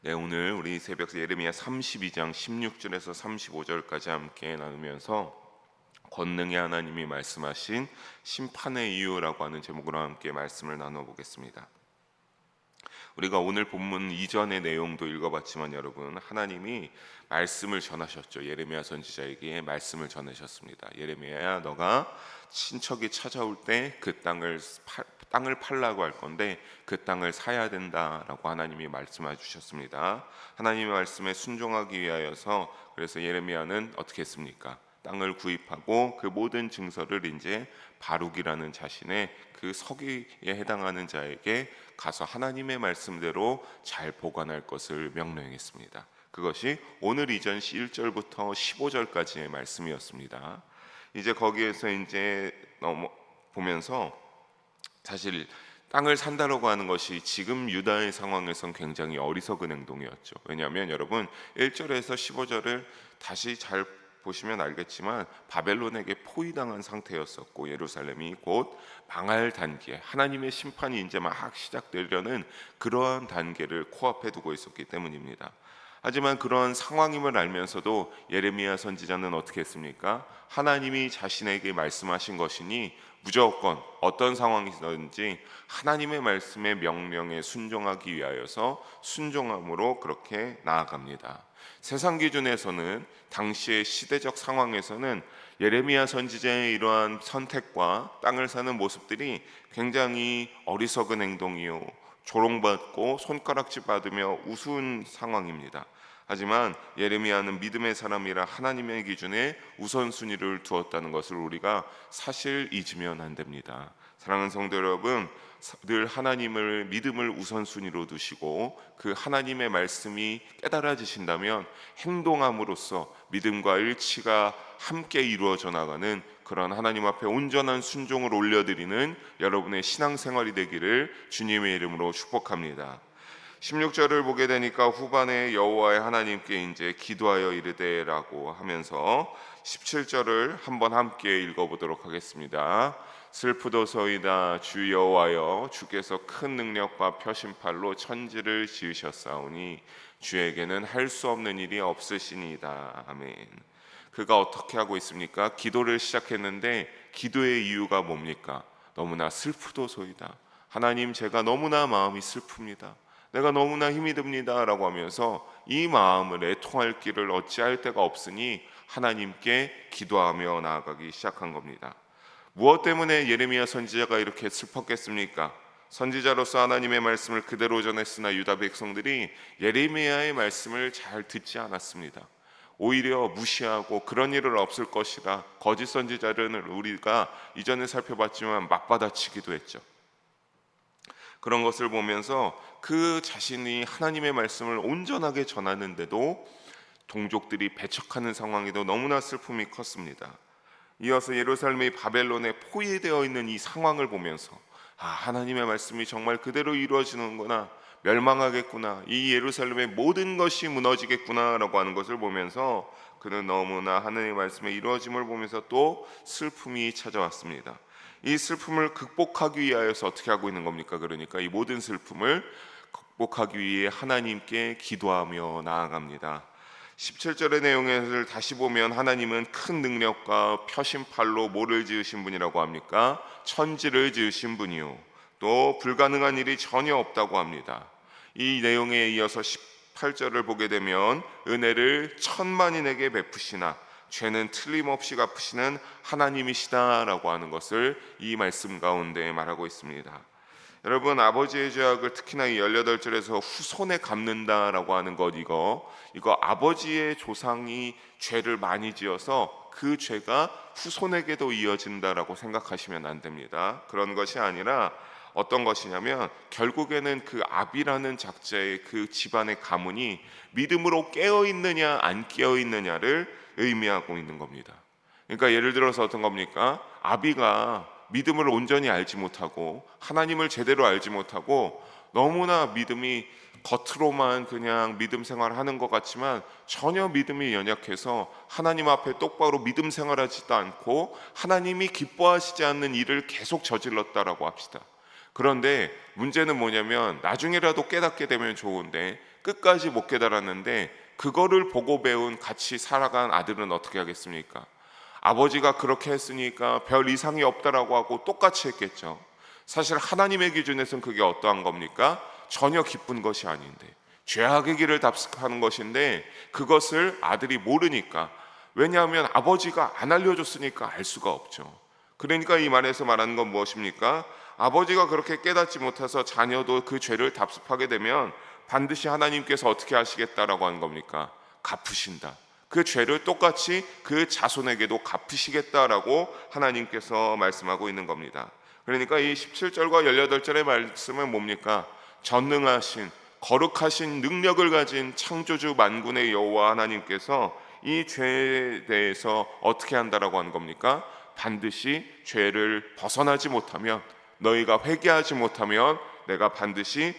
네, 오늘 우리 새벽 예레미야 32장 16절에서 35절까지 함께 나누면서 권능의 하나님이 말씀하신 심판의 이유라고 하는 제목으로 함께 말씀을 나눠보겠습니다. 우리가 오늘 본문 이전의 내용도 읽어봤지만 여러분, 하나님이 말씀을 전하셨죠. 예레미야 선지자에게 말씀을 전하셨습니다. 예레미야야, 너가 친척이 찾아올 때 그 땅을 팔라고 할 건데 그 땅을 사야 된다라고 하나님이 말씀해 주셨습니다. 하나님의 말씀에 순종하기 위하여서 그래서 예레미야는 어떻게 했습니까? 땅을 구입하고 그 모든 증서를 이제 바룩이라는 자신의 그 서기에 해당하는 자에게 가서 하나님의 말씀대로 잘 보관할 것을 명령했습니다. 그것이 오늘 이전 1절부터 15절까지의 말씀이었습니다. 이제 거기에서 이제 보면서 사실 땅을 산다라고 하는 것이 지금 유다의 상황에선 굉장히 어리석은 행동이었죠. 왜냐하면 여러분 1절에서 15절을 다시 잘 보시면 알겠지만 바벨론에게 포위당한 상태였었고 예루살렘이 곧 망할 단계, 하나님의 심판이 이제 막 시작되려는 그러한 단계를 코앞에 두고 있었기 때문입니다. 하지만 그런 상황임을 알면서도 예레미야 선지자는 어떻게 했습니까? 하나님이 자신에게 말씀하신 것이니 무조건 어떤 상황이든지 하나님의 말씀의 명령에 순종하기 위하여서 순종함으로 그렇게 나아갑니다. 세상 기준에서는 당시의 시대적 상황에서는 예레미야 선지자의 이러한 선택과 땅을 사는 모습들이 굉장히 어리석은 행동이요, 조롱받고 손가락질 받으며 우스운 상황입니다. 하지만 예레미야는 믿음의 사람이라 하나님의 기준에 우선순위를 두었다는 것을 우리가 사실 잊으면 안 됩니다. 사랑하는 성도 여러분, 늘 하나님을 믿음을 우선순위로 두시고 그 하나님의 말씀이 깨달아지신다면 행동함으로써 믿음과 일치가 함께 이루어져 나가는 그런 하나님 앞에 온전한 순종을 올려드리는 여러분의 신앙생활이 되기를 주님의 이름으로 축복합니다. 16절을 보게 되니까 후반에 여호와의 하나님께 이제 기도하여 이르되라고 하면서 17절을 한번 함께 읽어보도록 하겠습니다. 슬프도소이다 주 여호와여, 주께서 큰 능력과 표심팔로 천지를 지으셨사오니 주에게는 할 수 없는 일이 없으시니이다. 아멘. 그가 어떻게 하고 있습니까? 기도를 시작했는데 기도의 이유가 뭡니까? 너무나 슬프도소이다. 하나님, 제가 너무나 마음이 슬픕니다. 내가 너무나 힘이 듭니다 라고 하면서 이 마음을 애통할 길을 어찌할 데가 없으니 하나님께 기도하며 나아가기 시작한 겁니다. 무엇 때문에 예레미야 선지자가 이렇게 슬펐겠습니까? 선지자로서 하나님의 말씀을 그대로 전했으나 유다 백성들이 예레미야의 말씀을 잘 듣지 않았습니다. 오히려 무시하고 그런 일은 없을 것이다, 거짓 선지자를 우리가 이전에 살펴봤지만 맞받아치기도 했죠. 그런 것을 보면서 그 자신이 하나님의 말씀을 온전하게 전하는데도 동족들이 배척하는 상황에도 너무나 슬픔이 컸습니다. 이어서 예루살렘이 바벨론에 포위되어 있는 이 상황을 보면서 하나님의 말씀이 정말 그대로 이루어지는구나, 멸망하겠구나, 이 예루살렘의 모든 것이 무너지겠구나 라고 하는 것을 보면서 그는 너무나 하나님의 말씀의 이루어짐을 보면서 또 슬픔이 찾아왔습니다. 이 슬픔을 극복하기 위하여서 어떻게 하고 있는 겁니까? 그러니까 이 모든 슬픔을 극복하기 위해 하나님께 기도하며 나아갑니다. 17절의 내용을 다시 보면 하나님은 큰 능력과 표심팔로 뭐를 지으신 분이라고 합니까? 천지를 지으신 분이요, 또 불가능한 일이 전혀 없다고 합니다. 이 내용에 이어서 18절을 보게 되면 은혜를 천만인에게 베푸시나 죄는 틀림없이 갚으시는 하나님이시다라고 하는 것을 이 말씀 가운데 말하고 있습니다. 여러분, 아버지의 죄악을 특히나 이 18절에서 후손에 갚는다라고 하는 것, 이거 아버지의 조상이 죄를 많이 지어서 그 죄가 후손에게도 이어진다라고 생각하시면 안 됩니다. 그런 것이 아니라 어떤 것이냐면 결국에는 그 아비라는 작자의 그 집안의 가문이 믿음으로 깨어있느냐 안 깨어있느냐를 의미하고 있는 겁니다. 그러니까 예를 들어서 어떤 겁니까? 아비가 믿음을 온전히 알지 못하고 하나님을 제대로 알지 못하고 너무나 믿음이 겉으로만 그냥 믿음 생활하는 것 같지만 전혀 믿음이 연약해서 하나님 앞에 똑바로 믿음 생활하지도 않고 하나님이 기뻐하시지 않는 일을 계속 저질렀다라고 합시다. 그런데 문제는 뭐냐면 나중에라도 깨닫게 되면 좋은데 끝까지 못 깨달았는데 그거를 보고 배운 같이 살아간 아들은 어떻게 하겠습니까? 아버지가 그렇게 했으니까 별 이상이 없다라고 하고 똑같이 했겠죠. 사실 하나님의 기준에서는 그게 어떠한 겁니까? 전혀 기쁜 것이 아닌데, 죄악의 길을 답습하는 것인데 그것을 아들이 모르니까, 왜냐하면 아버지가 안 알려줬으니까 알 수가 없죠. 그러니까 이 말에서 말하는 건 무엇입니까? 아버지가 그렇게 깨닫지 못해서 자녀도 그 죄를 답습하게 되면 반드시 하나님께서 어떻게 하시겠다라고 하는 겁니까? 갚으신다. 그 죄를 똑같이 그 자손에게도 갚으시겠다라고 하나님께서 말씀하고 있는 겁니다. 그러니까 이 17절과 18절의 말씀은 뭡니까? 전능하신 거룩하신 능력을 가진 창조주 만군의 여호와 하나님께서 이 죄에 대해서 어떻게 한다라고 하는 겁니까? 반드시 죄를 벗어나지 못하면, 너희가 회개하지 못하면 내가 반드시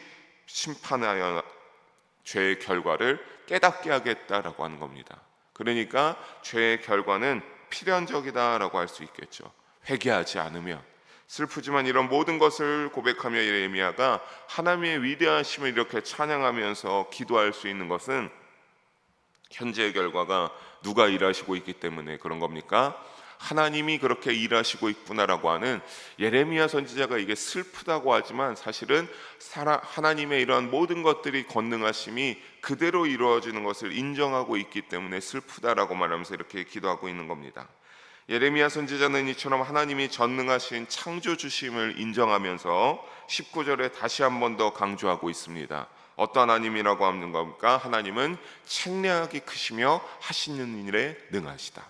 심판하여 죄의 결과를 깨닫게 하겠다라고 하는 겁니다. 그러니까 죄의 결과는 필연적이다라고 할 수 있겠죠. 회개하지 않으면. 슬프지만 이런 모든 것을 고백하며 예레미야가 하나님의 위대하심을 이렇게 찬양하면서 기도할 수 있는 것은 현재의 결과가 누가 일하시고 있기 때문에 그런 겁니까? 하나님이 그렇게 일하시고 있구나라고 하는, 예레미야 선지자가 이게 슬프다고 하지만 사실은 하나님의 이러한 모든 것들이 권능하심이 그대로 이루어지는 것을 인정하고 있기 때문에 슬프다라고 말하면서 이렇게 기도하고 있는 겁니다. 예레미야 선지자는 이처럼 하나님이 전능하신 창조주심을 인정하면서 19절에 다시 한 번 더 강조하고 있습니다. 어떤 하나님이라고 하는 겁니까? 하나님은 책량하기 크시며 하시는 일에 능하시다.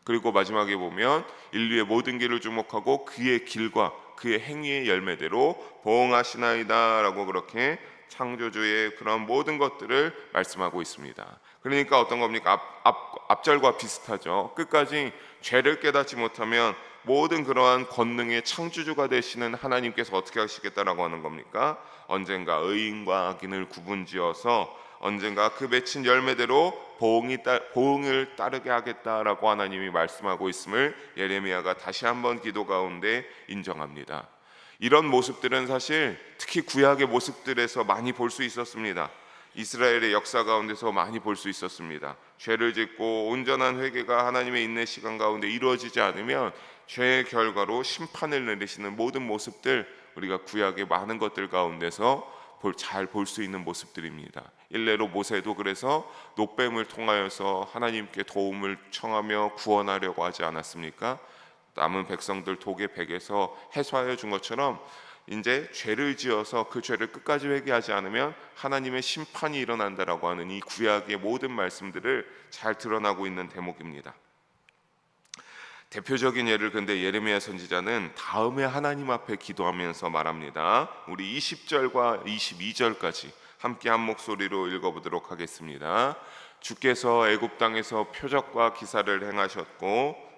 그리고 마지막에 보면 인류의 모든 길을 주목하고 그의 길과 그의 행위의 열매대로 보응하시나이다 라고 그렇게 창조주의 그런 모든 것들을 말씀하고 있습니다. 그러니까 어떤 겁니까? 앞절과 비슷하죠. 끝까지 죄를 깨닫지 못하면 모든 그러한 권능의 창조주가 되시는 하나님께서 어떻게 하시겠다라고 하는 겁니까? 언젠가 의인과 악인을 구분지어서 언젠가 그 맺힌 열매대로 보응을 따르게 하겠다라고 하나님이 말씀하고 있음을 예레미야가 다시 한번 기도 가운데 인정합니다. 이런 모습들은 사실 특히 구약의 모습들에서 많이 볼 수 있었습니다. 이스라엘의 역사 가운데서 많이 볼 수 있었습니다. 죄를 짓고 온전한 회개가 하나님의 인내 시간 가운데 이루어지지 않으면 죄의 결과로 심판을 내리시는 모든 모습들, 우리가 구약의 많은 것들 가운데서 잘 볼 수 있는 모습들입니다. 일례로 모세도 그래서 놋뱀을 통하여서 하나님께 도움을 청하며 구원하려고 하지 않았습니까? 남은 백성들 독의 백에서 해소하여 준 것처럼 이제 죄를 지어서 그 죄를 끝까지 회개하지 않으면 하나님의 심판이 일어난다라고 하는 이 구약의 모든 말씀들을 잘 드러나고 있는 대목입니다. 대표적인 예를 근데 예레미야 선지자는 다음에 하나님 앞에 기도하면서 말합니다. 우리 20절과 22절까지 함께 한 목소리로 읽어보도록 하겠습니다. 주께서 애굽 땅에서 표적과 기사를 행하셨고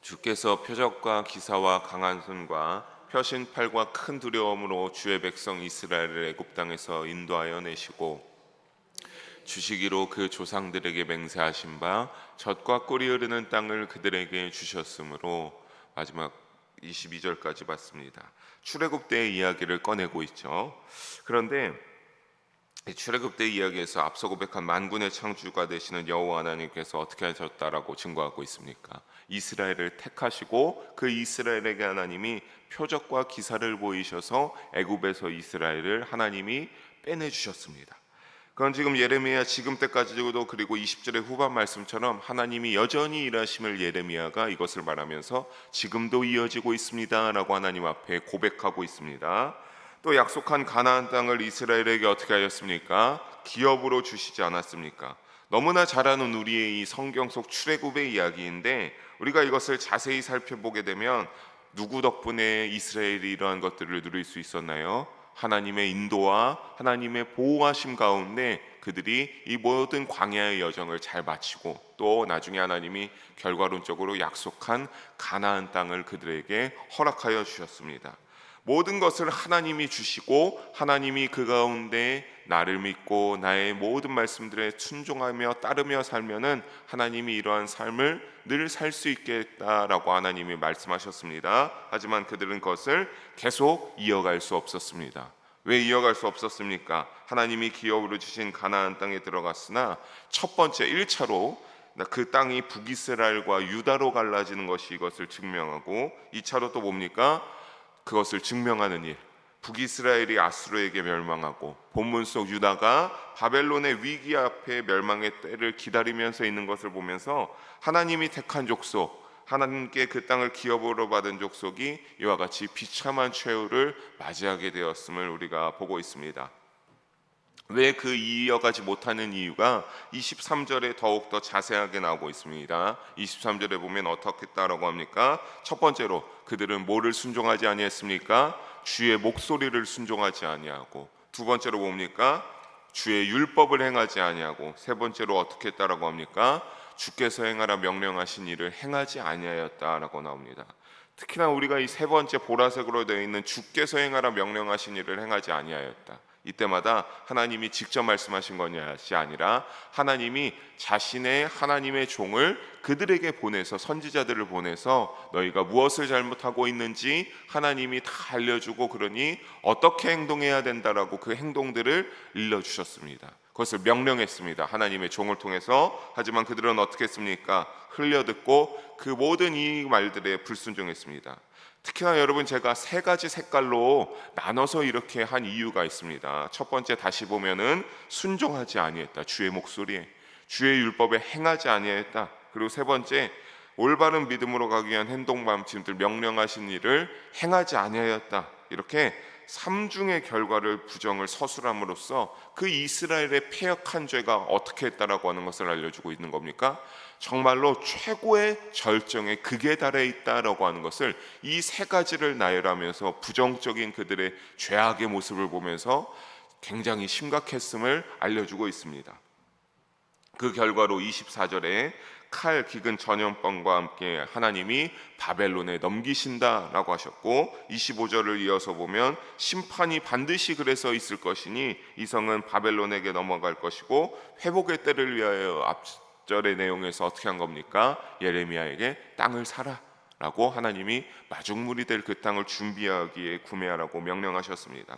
주께서 표적과 기사와 강한 손과 펴신 팔과 큰 두려움으로 주의 백성 이스라엘을 애굽 땅에서 인도하여 내시고 주시기로 그 조상들에게 맹세하신 바 젖과 꿀이 흐르는 땅을 그들에게 주셨으므로, 마지막 22절까지 봤습니다. 출애굽 때의 이야기를 꺼내고 있죠. 그런데 출애굽 때 이야기에서 앞서 고백한 만군의 창조주가 되시는 여호와 하나님께서 어떻게 하셨다라고 증거하고 있습니까? 이스라엘을 택하시고 그 이스라엘에게 하나님이 표적과 기사를 보이셔서 애굽에서 이스라엘을 하나님이 빼내주셨습니다. 그건 지금 예레미야 지금 때까지도, 그리고 20절의 후반 말씀처럼 하나님이 여전히 일하심을 예레미야가 이것을 말하면서 지금도 이어지고 있습니다 라고 하나님 앞에 고백하고 있습니다. 또 약속한 가나안 땅을 이스라엘에게 어떻게 하였습니까? 기업으로 주시지 않았습니까? 너무나 잘 아는 우리의 이 성경 속 출애굽의 이야기인데, 우리가 이것을 자세히 살펴보게 되면 누구 덕분에 이스라엘이 이러한 것들을 누릴 수 있었나요? 하나님의 인도와 하나님의 보호하심 가운데 그들이 이 모든 광야의 여정을 잘 마치고, 또 나중에 하나님이 결과론적으로 약속한 가나안 땅을 그들에게 허락하여 주셨습니다. 모든 것을 하나님이 주시고 하나님이 그 가운데 나를 믿고 나의 모든 말씀들에 순종하며 따르며 살면은 하나님이 이러한 삶을 늘 살 수 있겠다라고 하나님이 말씀하셨습니다. 하지만 그들은 그것을 계속 이어갈 수 없었습니다. 왜 이어갈 수 없었습니까? 하나님이 기업으로 주신 가나안 땅에 들어갔으나 첫 번째 1차로 그 땅이 북이스라엘과 유다로 갈라지는 것이 이것을 증명하고 2차로 또 뭡니까? 그것을 증명하는 일, 북이스라엘이 아수르에게 멸망하고 본문 속 유다가 바벨론의 위기 앞에 멸망의 때를 기다리면서 있는 것을 보면서 하나님이 택한 족속, 하나님께 그 땅을 기업으로 받은 족속이 이와 같이 비참한 최후를 맞이하게 되었음을 우리가 보고 있습니다. 왜 그 이어가지 못하는 이유가 23절에 더욱더 자세하게 나오고 있습니다. 23절에 보면 어떻게 했다라고 합니까? 첫 번째로 그들은 뭐를 순종하지 아니했습니까? 주의 목소리를 순종하지 아니하고, 두 번째로 뭡니까? 주의 율법을 행하지 아니하고, 세 번째로 어떻게 했다라고 합니까? 주께서 행하라 명령하신 일을 행하지 아니하였다라고 나옵니다. 특히나 우리가 이 세 번째 보라색으로 되어 있는 주께서 행하라 명령하신 일을 행하지 아니하였다, 이때마다 하나님이 직접 말씀하신 것이 아니라 하나님이 자신의 하나님의 종을 그들에게 보내서, 선지자들을 보내서 너희가 무엇을 잘못하고 있는지 하나님이 다 알려주고 그러니 어떻게 행동해야 된다라고 그 행동들을 일러주셨습니다. 그것을 명령했습니다. 하나님의 종을 통해서. 하지만 그들은 어떻게 했습니까? 흘려듣고 그 모든 이 말들에 불순종했습니다. 특히나 여러분, 제가 세 가지 색깔로 나눠서 이렇게 한 이유가 있습니다. 첫 번째, 다시 보면은 순종하지 아니했다, 주의 목소리에, 주의 율법에 행하지 아니했다. 그리고 세 번째, 올바른 믿음으로 가기 위한 행동 방침들, 명령하신 일을 행하지 아니하였다. 이렇게 삼중의 결과를 부정을 서술함으로써 그 이스라엘의 패역한 죄가 어떻게 했다라고 하는 것을 알려주고 있는 겁니까? 정말로 최고의 절정의 극에 달해 있다라고 하는 것을 이 세 가지를 나열하면서 부정적인 그들의 죄악의 모습을 보면서 굉장히 심각했음을 알려주고 있습니다. 그 결과로 24절에 칼, 기근, 전염병과 함께 하나님이 바벨론에 넘기신다라고 하셨고, 25절을 이어서 보면 심판이 반드시 그래서 있을 것이니 이 성은 바벨론에게 넘어갈 것이고 회복의 때를 위하여, 앞절의 내용에서 어떻게 한 겁니까? 예레미야에게 땅을 사라 라고 하나님이 마중물이 될 그 땅을 준비하기에 구매하라고 명령하셨습니다.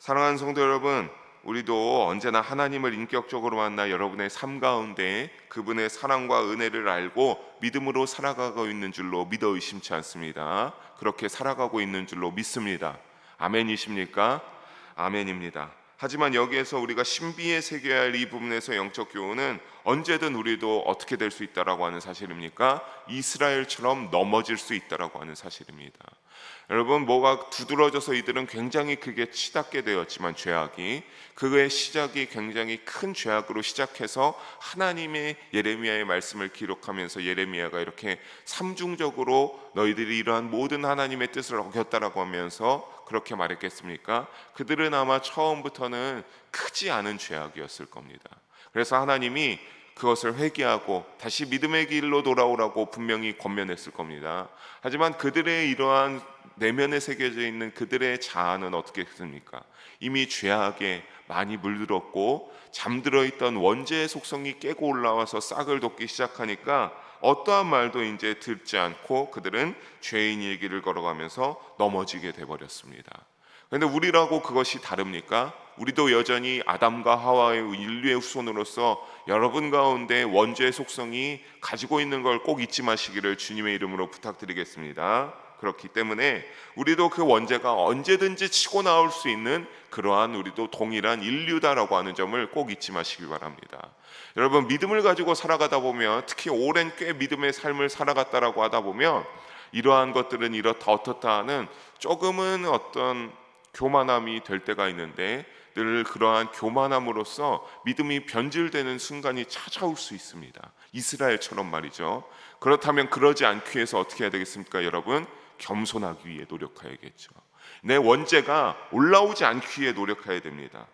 사랑하는 성도 여러분, 우리도 언제나 하나님을 인격적으로 만나 여러분의 삶 가운데 그분의 사랑과 은혜를 알고 믿음으로 살아가고 있는 줄로 믿어 의심치 않습니다. 그렇게 살아가고 있는 줄로 믿습니다. 아멘이십니까? 아멘입니다. 하지만 여기에서 우리가 신비에 새겨야 할 이 부분에서 영적 교훈은 언제든 우리도 어떻게 될 수 있다라고 하는 사실입니까? 이스라엘처럼 넘어질 수 있다라고 하는 사실입니다. 여러분, 뭐가 두드러져서 이들은 굉장히 크게 치닫게 되었지만 죄악이, 그의 시작이 굉장히 큰 죄악으로 시작해서 하나님의 예레미야의 말씀을 기록하면서 예레미야가 이렇게 삼중적으로 너희들이 이러한 모든 하나님의 뜻을 어겼다라고 하면서 그렇게 말했겠습니까? 그들은 아마 처음부터는 크지 않은 죄악이었을 겁니다. 그래서 하나님이 그것을 회개하고 다시 믿음의 길로 돌아오라고 분명히 권면했을 겁니다. 하지만 그들의 이러한 내면에 새겨져 있는 그들의 자아는 어떻게 했습니까? 이미 죄악에 많이 물들었고 잠들어 있던 원죄의 속성이 깨고 올라와서 싹을 돋기 시작하니까 어떠한 말도 이제 듣지 않고 그들은 죄인의 길을 걸어가면서 넘어지게 돼버렸습니다. 그런데 우리라고 그것이 다릅니까? 우리도 여전히 아담과 하와의 인류의 후손으로서 여러분 가운데 원죄의 속성이 가지고 있는 걸 꼭 잊지 마시기를 주님의 이름으로 부탁드리겠습니다. 그렇기 때문에 우리도 그 원죄가 언제든지 치고 나올 수 있는 그러한 우리도 동일한 인류다라고 하는 점을 꼭 잊지 마시기 바랍니다. 여러분, 믿음을 가지고 살아가다 보면, 특히 오랜 꽤 믿음의 삶을 살아갔다라고 하다 보면 이러한 것들은 이렇다 어떻다 하는 조금은 어떤 교만함이 될 때가 있는데, 늘 그러한 교만함으로써 믿음이 변질되는 순간이 찾아올 수 있습니다. 이스라엘처럼 말이죠. 그렇다면 그러지 않기 위해서 어떻게 해야 되겠습니까? 여러분, 겸손하기 위해 노력해야겠죠. 내 원죄가 올라오지 않기 위해 노력해야 됩니다.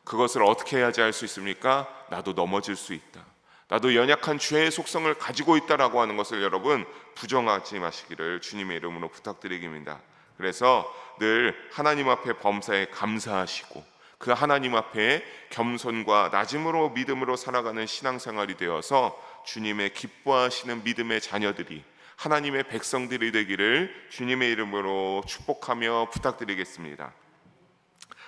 그것을 어떻게 해야지 할 수 있습니까? 나도 넘어질 수 있다, 나도 연약한 죄의 속성을 가지고 있다라고 하는 것을 여러분 부정하지 마시기를 주님의 이름으로 부탁드립니다. 그래서 늘 하나님 앞에 범사에 감사하시고 그 하나님 앞에 겸손과 낮음으로 믿음으로 살아가는 신앙생활이 되어서 주님의 기뻐하시는 믿음의 자녀들이, 하나님의 백성들이 되기를 주님의 이름으로 축복하며 부탁드리겠습니다.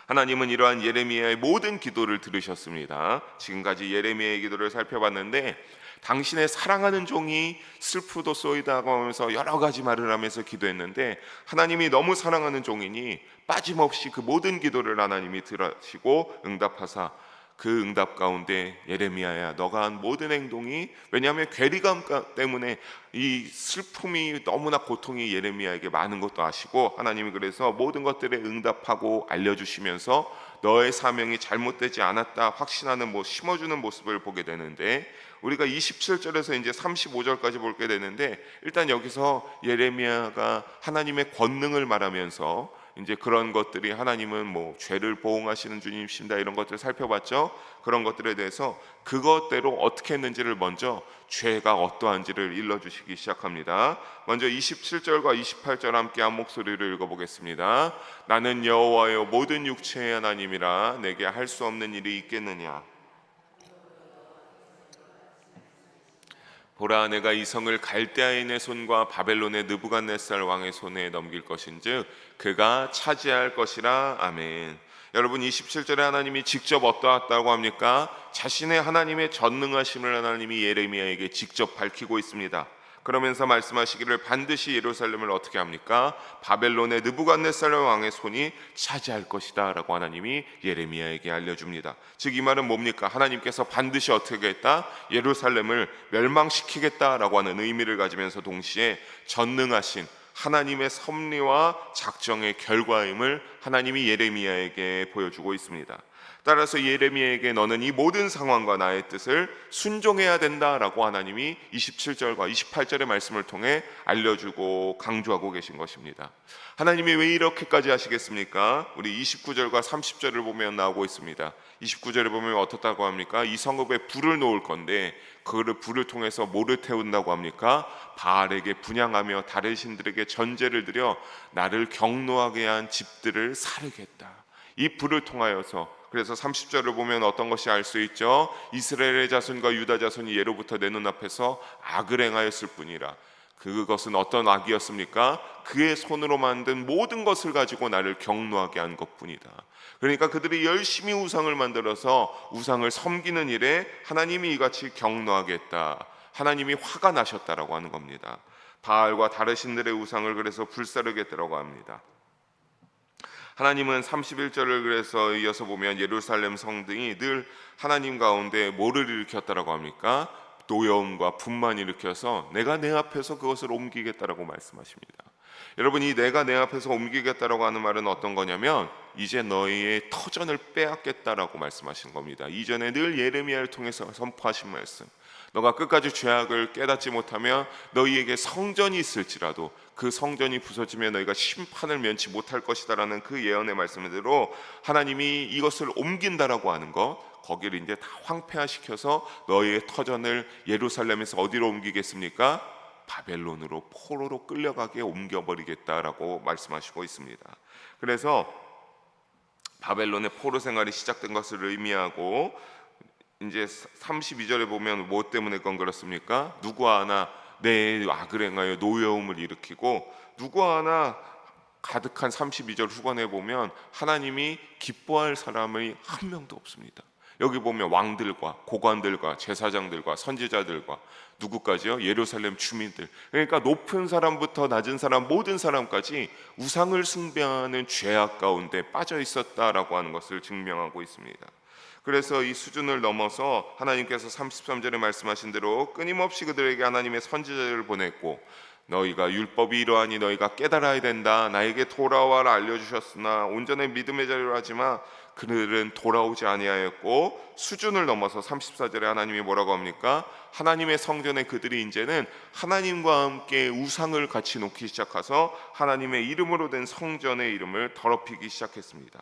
하나님은 이러한 예레미야의 모든 기도를 들으셨습니다. 지금까지 예레미야의 기도를 살펴봤는데, 당신의 사랑하는 종이 슬프도소이다고 하면서 여러 가지 말을 하면서 기도했는데, 하나님이 너무 사랑하는 종이니 빠짐없이 그 모든 기도를 하나님이 들으시고 응답하사, 그 응답 가운데 예레미야야, 너가 한 모든 행동이, 왜냐하면 괴리감 때문에 이 슬픔이 너무나 고통이 예레미야에게 많은 것도 아시고, 하나님이 그래서 모든 것들에 응답하고 알려주시면서 너의 사명이 잘못되지 않았다 확신하는 심어주는 모습을 보게 되는데, 우리가 27절에서 이제 35절까지 보게 되는데, 일단 여기서 예레미야가 하나님의 권능을 말하면서 이제 그런 것들이, 하나님은 죄를 보응하시는 주님이십니다, 이런 것들을 살펴봤죠. 그런 것들에 대해서 그것대로 어떻게 했는지를 먼저, 죄가 어떠한지를 일러주시기 시작합니다. 먼저 27절과 28절 함께 한 목소리를 읽어보겠습니다. 나는 여호와여 모든 육체의 하나님이라 내게 할 수 없는 일이 있겠느냐. 보라, 내가 이 성을 갈대아인의 손과 바벨론의 느부갓네살 왕의 손에 넘길 것인즉 그가 차지할 것이라. 아멘. 여러분, 27절에 하나님이 직접 어떠하다고 합니까? 자신의 하나님의 전능하심을 하나님이 예레미야에게 직접 밝히고 있습니다. 그러면서 말씀하시기를 반드시 예루살렘을 어떻게 합니까? 바벨론의 느부갓네살 왕의 손이 차지할 것이다 라고 하나님이 예레미야에게 알려줍니다. 즉 이 말은 뭡니까? 하나님께서 반드시 어떻게 했다? 예루살렘을 멸망시키겠다라고 하는 의미를 가지면서 동시에 전능하신 하나님의 섭리와 작정의 결과임을 하나님이 예레미야에게 보여주고 있습니다. 따라서 예레미야에게 너는 이 모든 상황과 나의 뜻을 순종해야 된다라고 하나님이 27절과 28절의 말씀을 통해 알려주고 강조하고 계신 것입니다. 하나님이 왜 이렇게까지 하시겠습니까? 우리 29절과 30절을 보면 나오고 있습니다. 29절에 보면 어떻다고 합니까? 이 성읍에 불을 놓을 건데 그 불을 통해서 뭐를 태운다고 합니까? 바알에게 분향하며 다른 신들에게 전제를 드려 나를 경노하게 한 집들을 사르겠다. 이 불을 통하여서, 그래서 30절을 보면 어떤 것이 알 수 있죠? 이스라엘의 자손과 유다 자손이 예로부터 내 눈앞에서 악을 행하였을 뿐이라. 그것은 어떤 악이었습니까? 그의 손으로 만든 모든 것을 가지고 나를 경노하게 한 것뿐이다. 그러니까 그들이 열심히 우상을 만들어서 우상을 섬기는 일에 하나님이 이같이 경노하게 했다, 하나님이 화가 나셨다라고 하는 겁니다. 바알과 다른 신들의 우상을 그래서 불사르겠다라고 합니다. 하나님은 31절을 그래서 이어서 보면 예루살렘 성등이 늘 하나님 가운데 뭐를 일으켰다라고 합니까? 노여움과 분만 일으켜서 내가 내 앞에서 그것을 옮기겠다라고 말씀하십니다. 여러분, 이 내가 내 앞에서 옮기겠다라고 하는 말은 어떤 거냐면 이제 너희의 터전을 빼앗겠다라고 말씀하신 겁니다. 이전에 늘 예레미야를 통해서 선포하신 말씀, 너가 끝까지 죄악을 깨닫지 못하면 너희에게 성전이 있을지라도 그 성전이 부서지면 너희가 심판을 면치 못할 것이다 라는 그 예언의 말씀대로 하나님이 이것을 옮긴다라고 하는 것, 거기를 이제 다 황폐화시켜서 너희의 터전을 예루살렘에서 어디로 옮기겠습니까? 바벨론으로, 포로로 끌려가게 옮겨버리겠다라고 말씀하시고 있습니다. 그래서 바벨론의 포로 생활이 시작된 것을 의미하고, 이제 32절에 보면 뭐 때문에 그건 그렇습니까? 누구 하나 내 악을 행하여 노여움을 일으키고, 누구 하나 가득한 32절 후반에 보면 하나님이 기뻐할 사람이 한 명도 없습니다. 여기 보면 왕들과 고관들과 제사장들과 선지자들과 누구까지요? 예루살렘 주민들. 그러니까 높은 사람부터 낮은 사람, 모든 사람까지 우상을 숭배하는 죄악 가운데 빠져 있었다라고 하는 것을 증명하고 있습니다. 그래서 이 수준을 넘어서 하나님께서 33절에 말씀하신 대로 끊임없이 그들에게 하나님의 선지자를 보냈고, 너희가 율법이 이러하니 너희가 깨달아야 된다, 나에게 돌아와라 알려주셨으나 온전히 믿음의 자리로 하지만 그들은 돌아오지 아니하였고, 수준을 넘어서 34절에 하나님이 뭐라고 합니까? 하나님의 성전에 그들이 이제는 하나님과 함께 우상을 같이 놓기 시작해서 하나님의 이름으로 된 성전의 이름을 더럽히기 시작했습니다.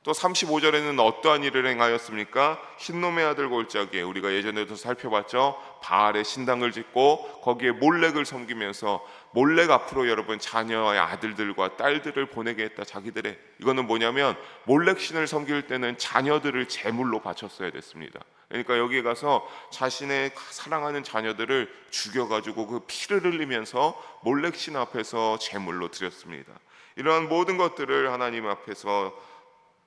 또 35절에는 어떠한 일을 행하였습니까? 흰놈의 아들 골짜기에, 우리가 예전에도 살펴봤죠, 바알의 신당을 짓고 거기에 몰렉을 섬기면서 몰래 앞으로 여러분 자녀의 아들들과 딸들을 보내게 했다. 자기들의 이거는 뭐냐면 몰래 신을 섬길 때는 자녀들을 제물로 바쳤어야 됐습니다. 그러니까 여기에 가서 자신의 사랑하는 자녀들을 죽여가지고 그 피를 흘리면서 몰래 신 앞에서 제물로 드렸습니다. 이러한 모든 것들을 하나님 앞에서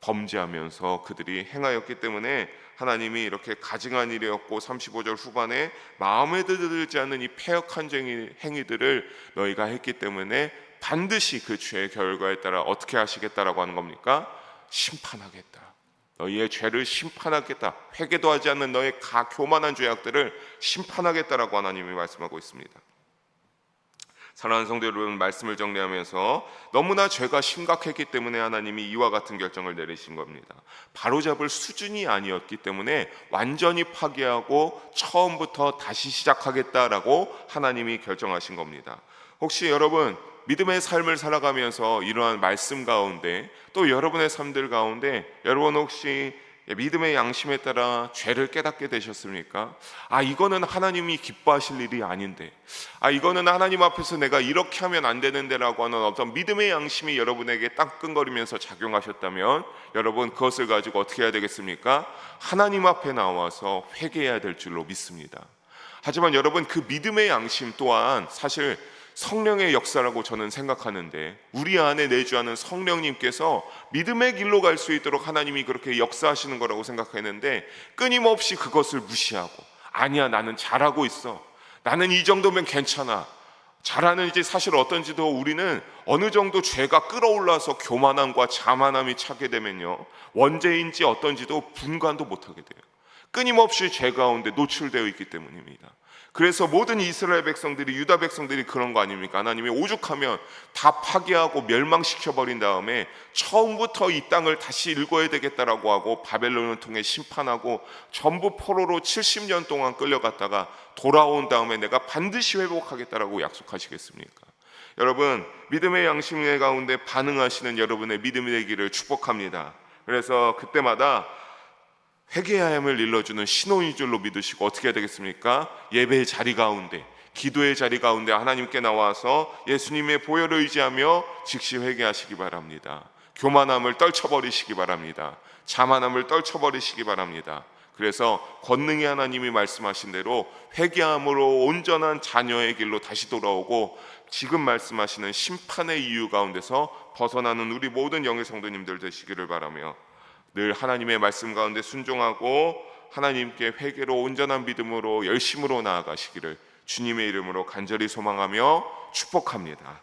범죄하면서 그들이 행하였기 때문에 하나님이 이렇게 가증한 일이었고 35절 후반에 마음에 들지 않는 이 패역한 행위들을 너희가 했기 때문에 반드시 그 죄의 결과에 따라 어떻게 하시겠다라고 하는 겁니까? 심판하겠다. 너희의 죄를 심판하겠다. 회개도 하지 않는 너의 교만한 죄악들을 심판하겠다라고 하나님이 말씀하고 있습니다. 사랑하는 성도 여러분, 말씀을 정리하면서 너무나 죄가 심각했기 때문에 하나님이 이와 같은 결정을 내리신 겁니다. 바로잡을 수준이 아니었기 때문에 완전히 파괴하고 처음부터 다시 시작하겠다라고 하나님이 결정하신 겁니다. 혹시 여러분 믿음의 삶을 살아가면서 이러한 말씀 가운데 또 여러분의 삶들 가운데 여러분 혹시 믿음의 양심에 따라 죄를 깨닫게 되셨습니까? 이거는 하나님이 기뻐하실 일이 아닌데, 이거는 하나님 앞에서 내가 이렇게 하면 안 되는데 라고 하는 어떤 믿음의 양심이 여러분에게 따끔거리면서 작용하셨다면 여러분 그것을 가지고 어떻게 해야 되겠습니까? 하나님 앞에 나와서 회개해야 될 줄로 믿습니다. 하지만 여러분 그 믿음의 양심 또한 사실 성령의 역사라고 저는 생각하는데, 우리 안에 내주하는 성령님께서 믿음의 길로 갈 수 있도록 하나님이 그렇게 역사하시는 거라고 생각했는데, 끊임없이 그것을 무시하고 아니야 나는 잘하고 있어, 나는 이 정도면 괜찮아, 잘하는지 사실 어떤지도 우리는 어느 정도 죄가 끌어올라서 교만함과 자만함이 차게 되면요 원죄인지 어떤지도 분간도 못하게 돼요. 끊임없이 죄 가운데 노출되어 있기 때문입니다. 그래서 모든 이스라엘 백성들이, 유다 백성들이 그런 거 아닙니까? 하나님이 오죽하면 다 파괴하고 멸망시켜버린 다음에 처음부터 이 땅을 다시 일궈야 되겠다라고 하고 바벨론을 통해 심판하고 전부 포로로 70년 동안 끌려갔다가 돌아온 다음에 내가 반드시 회복하겠다라고 약속하시겠습니까? 여러분 믿음의 양심 가운데 반응하시는 여러분의 믿음이 되기를 축복합니다. 그래서 그때마다 회개해야 함을 일러주는 신호인 줄로 믿으시고 어떻게 해야 되겠습니까? 예배의 자리 가운데, 기도의 자리 가운데 하나님께 나와서 예수님의 보혈을 의지하며 즉시 회개하시기 바랍니다. 교만함을 떨쳐버리시기 바랍니다. 자만함을 떨쳐버리시기 바랍니다. 그래서 권능의 하나님이 말씀하신 대로 회개함으로 온전한 자녀의 길로 다시 돌아오고 지금 말씀하시는 심판의 이유 가운데서 벗어나는 우리 모든 영의 성도님들 되시기를 바라며 늘 하나님의 말씀 가운데 순종하고 하나님께 회개로 온전한 믿음으로 열심으로 나아가시기를 주님의 이름으로 간절히 소망하며 축복합니다.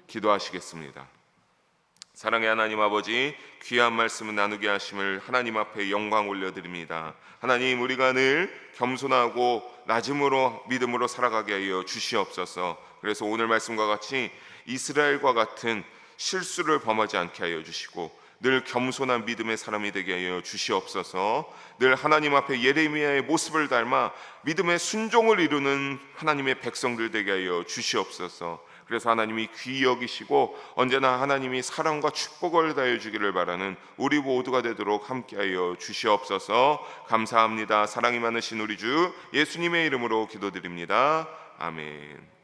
기도하시겠습니다. 사랑의 하나님 아버지, 귀한 말씀을 나누게 하심을 하나님 앞에 영광 올려드립니다. 하나님, 우리가 늘 겸손하고 낮음으로 믿음으로 살아가게 하여 주시옵소서. 그래서 오늘 말씀과 같이 이스라엘과 같은 실수를 범하지 않게 하여 주시고 늘 겸손한 믿음의 사람이 되게 하여 주시옵소서. 늘 하나님 앞에 예레미야의 모습을 닮아 믿음의 순종을 이루는 하나님의 백성들 되게 하여 주시옵소서. 그래서 하나님이 귀히 여기시고 언제나 하나님이 사랑과 축복을 다해 주기를 바라는 우리 모두가 되도록 함께하여 주시옵소서. 감사합니다. 사랑이 많으신 우리 주 예수님의 이름으로 기도드립니다. 아멘.